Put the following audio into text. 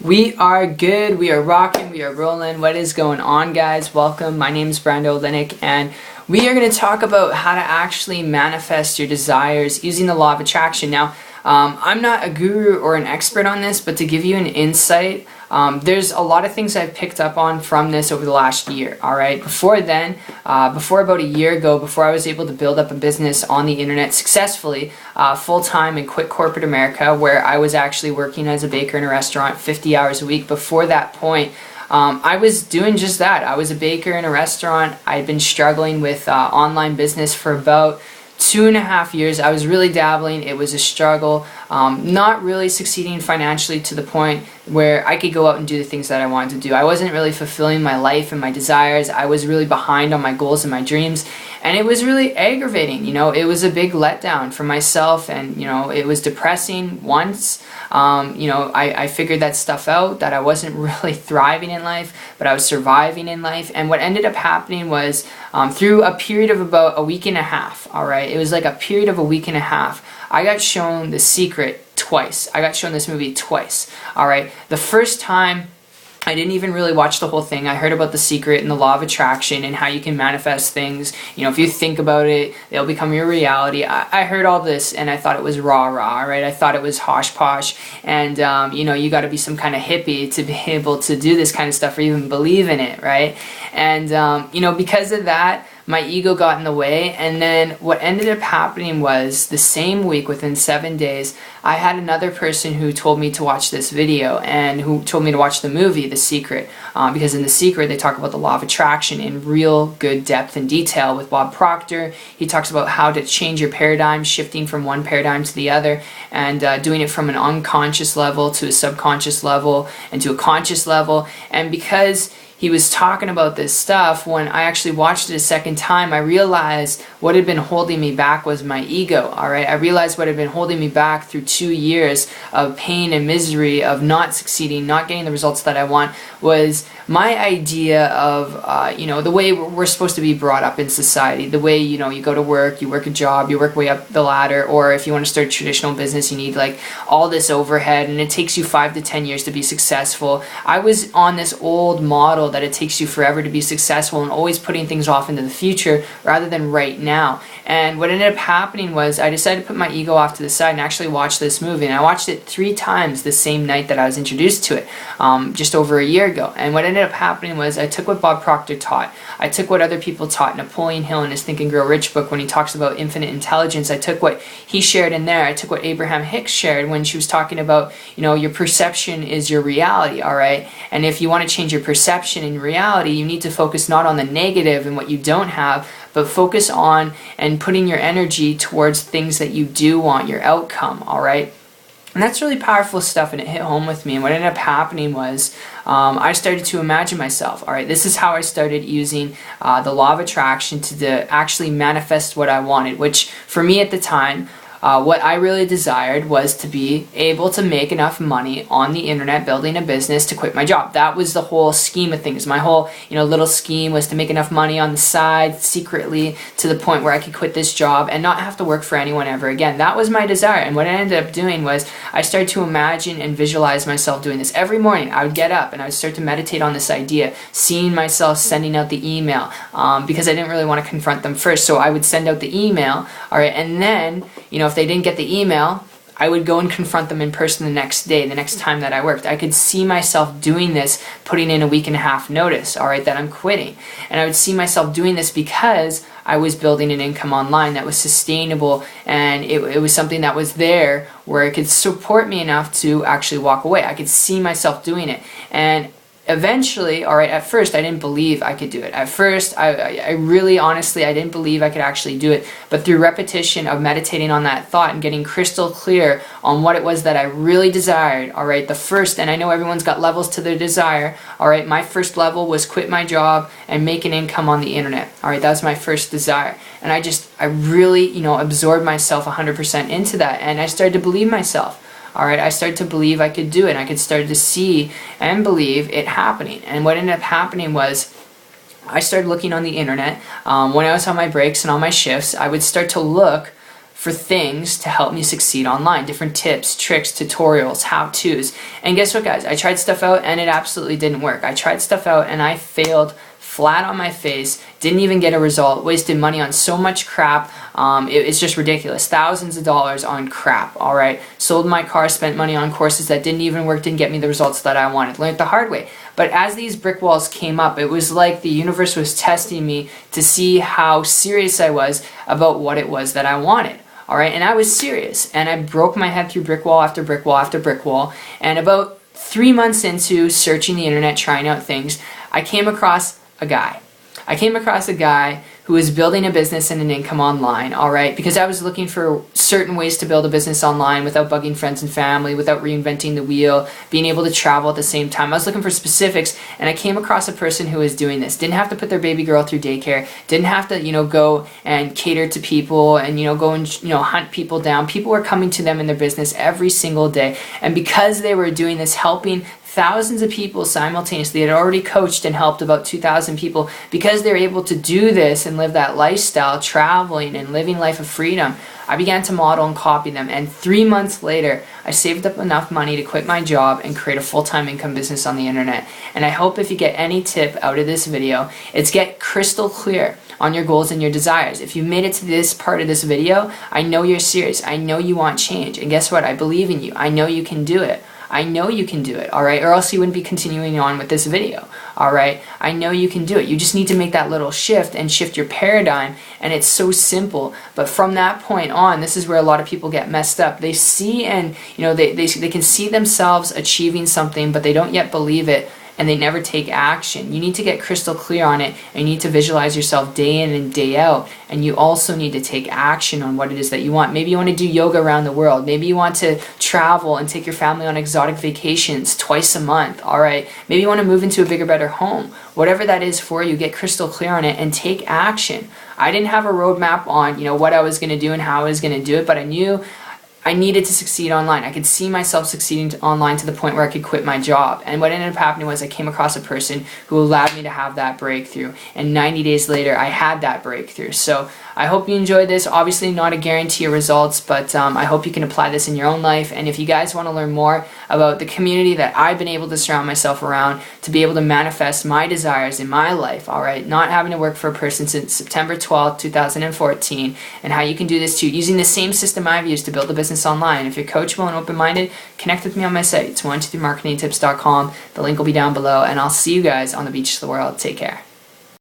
We are good, we are rocking, we are rolling. What is going on, guys? Welcome. My name is Brando Linick, and we are going to talk about how to actually manifest your desires using the law of attraction. Now, I'm not a guru or an expert on this, but to give you an insight, there's a lot of things I've picked up on from this over the last year, alright? Before then, before about a year ago, before I was able to build up a business on the internet successfully, full-time and quit corporate America, where I was actually working as a baker in a restaurant 50 hours a week. Before that point, I was doing just that. I was a baker in a restaurant. I had been struggling with online business for about 2.5 years. I was really dabbling. It was a struggle, not really succeeding financially to the point where I could go out and do the things that I wanted to do. I wasn't really fulfilling my life and my desires. I was really behind on my goals and my dreams, and it was really aggravating. It was a big letdown for myself, and it was depressing once. I figured that stuff out, that I wasn't really thriving in life, but I was surviving in life. And what ended up happening was, through a period of about a week and a half, alright, it was like a period of a week and a half, I got shown The Secret twice. I got shown this movie twice, alright. The first time, I didn't even really watch the whole thing. I heard about The Secret and the law of attraction and how you can manifest things. If you think about it, they'll become your reality. I heard all this and I thought it was rah-rah, right? I thought it was hosh-posh, and you got to be some kind of hippie to be able to do this kind of stuff or even believe in it, right? And because of that, my ego got in the way. And then what ended up happening was, the same week, within 7 days, I had another person who told me to watch this video and who told me to watch the movie The Secret, because in The Secret they talk about the law of attraction in real good depth and detail with Bob Proctor. He talks about how to change your paradigm, shifting from one paradigm to the other, and doing it from an unconscious level to a subconscious level and to a conscious level. And because he was talking about this stuff, when I actually watched it a second time, I realized what had been holding me back was my ego, alright? I realized what had been holding me back through 2 years of pain and misery, of not succeeding, not getting the results that I want, was my idea of, the way we're supposed to be brought up in society. The way, you go to work, you work a job, you work way up the ladder, or if you want to start a traditional business, you need like all this overhead, and it takes you 5 to 10 years to be successful. I was on this old model that it takes you forever to be successful and always putting things off into the future rather than right now. And what ended up happening was, I decided to put my ego off to the side and actually watch this movie. And I watched it 3 times the same night that I was introduced to it, just over a year ago. And what ended up happening was, I took what Bob Proctor taught. I took what other people taught. Napoleon Hill in his Think and Grow Rich book, when he talks about infinite intelligence, I took what he shared in there. I took what Abraham Hicks shared when she was talking about, your perception is your reality, alright? And if you want to change your perception in reality, you need to focus not on the negative and what you don't have, but focus on and putting your energy towards things that you do want, your outcome, alright? And that's really powerful stuff, and it hit home with me. And what ended up happening was, I started to imagine myself. Alright, this is how I started using the law of attraction to actually manifest what I wanted, which for me at the time, what I really desired was to be able to make enough money on the internet building a business to quit my job. That was the whole scheme of things. My whole little scheme was to make enough money on the side secretly to the point where I could quit this job and not have to work for anyone ever again. That was my desire. And what I ended up doing was, I started to imagine and visualize myself doing this. Every morning I would get up and I would start to meditate on this idea, seeing myself sending out the email, because I didn't really want to confront them first. So I would send out the email, alright, and then if they didn't get the email, I would go and confront them in person the next day, the next time that I worked. I could see myself doing this, putting in a week and a half notice, alright, that I'm quitting. And I would see myself doing this because I was building an income online that was sustainable, and it was something that was there where it could support me enough to actually walk away. I could see myself doing it. And eventually, alright, at first I didn't believe I could do it. At first, I really, honestly, I didn't believe I could actually do it. But through repetition of meditating on that thought and getting crystal clear on what it was that I really desired, alright, the first, and I know everyone's got levels to their desire, alright, my first level was quit my job and make an income on the internet. Alright, that was my first desire. And I really, absorbed myself 100% into that, and I started to believe myself. Alright, I started to believe I could do it, and I could start to see and believe it happening. And what ended up happening was, I started looking on the internet. When I was on my breaks and on my shifts, I would start to look for things to help me succeed online. Different tips, tricks, tutorials, how-tos. And guess what, guys? I tried stuff out and it absolutely didn't work. I tried stuff out and I failed flat on my face, didn't even get a result, wasted money on so much crap. It's just ridiculous. Thousands of dollars on crap, all right? Sold my car, spent money on courses that didn't even work, didn't get me the results that I wanted. Learned the hard way. But as these brick walls came up, it was like the universe was testing me to see how serious I was about what it was that I wanted. All right, and I was serious, and I broke my head through brick wall after brick wall after brick wall, and about 3 months into searching the internet, trying out things, I came across a guy. I came across a guy who was building a business and an income online, all right? Because I was looking for certain ways to build a business online without bugging friends and family, without reinventing the wheel, being able to travel at the same time. I was looking for specifics, and I came across a person who was doing this. Didn't have to put their baby girl through daycare. Didn't have to, go and cater to people and, go and, hunt people down. People were coming to them in their business every single day. And because they were doing this, helping thousands of people simultaneously. They had already coached and helped about 2,000 people. Because they were able to do this and live that lifestyle, traveling and living life of freedom, I began to model and copy them. And 3 months later, I saved up enough money to quit my job and create a full-time income business on the internet. And I hope if you get any tip out of this video, it's get crystal clear on your goals and your desires. If you've made it to this part of this video, I know you're serious. I know you want change. And guess what? I believe in you. I know you can do it. I know you can do it, all right? Or else you wouldn't be continuing on with this video, all right? I know you can do it. You just need to make that little shift and shift your paradigm, and it's so simple. But from that point on, this is where a lot of people get messed up. They see and, they can see themselves achieving something, but they don't yet believe it, and they never take action. You need to get crystal clear on it, and you need to visualize yourself day in and day out, and you also need to take action on what it is that you want. Maybe you want to do yoga around the world. Maybe you want to travel and take your family on exotic vacations twice a month, all right? Maybe you want to move into a bigger, better home. Whatever that is for you, get crystal clear on it and take action. I didn't have a roadmap on, what I was going to do and how I was going to do it, but I knew I needed to succeed online. I could see myself succeeding online to the point where I could quit my job. And what ended up happening was I came across a person who allowed me to have that breakthrough. And 90 days later, I had that breakthrough. So I hope you enjoyed this. Obviously not a guarantee of results, but I hope you can apply this in your own life. And if you guys want to learn more about the community that I've been able to surround myself around to be able to manifest my desires in my life, all right, not having to work for a person since September 12th, 2014, and how you can do this too, using the same system I've used to build a business online. If you're coachable and open-minded, connect with me on my site. It's 123marketingtips.com. The link will be down below, and I'll see you guys on the beach of the world. Take care.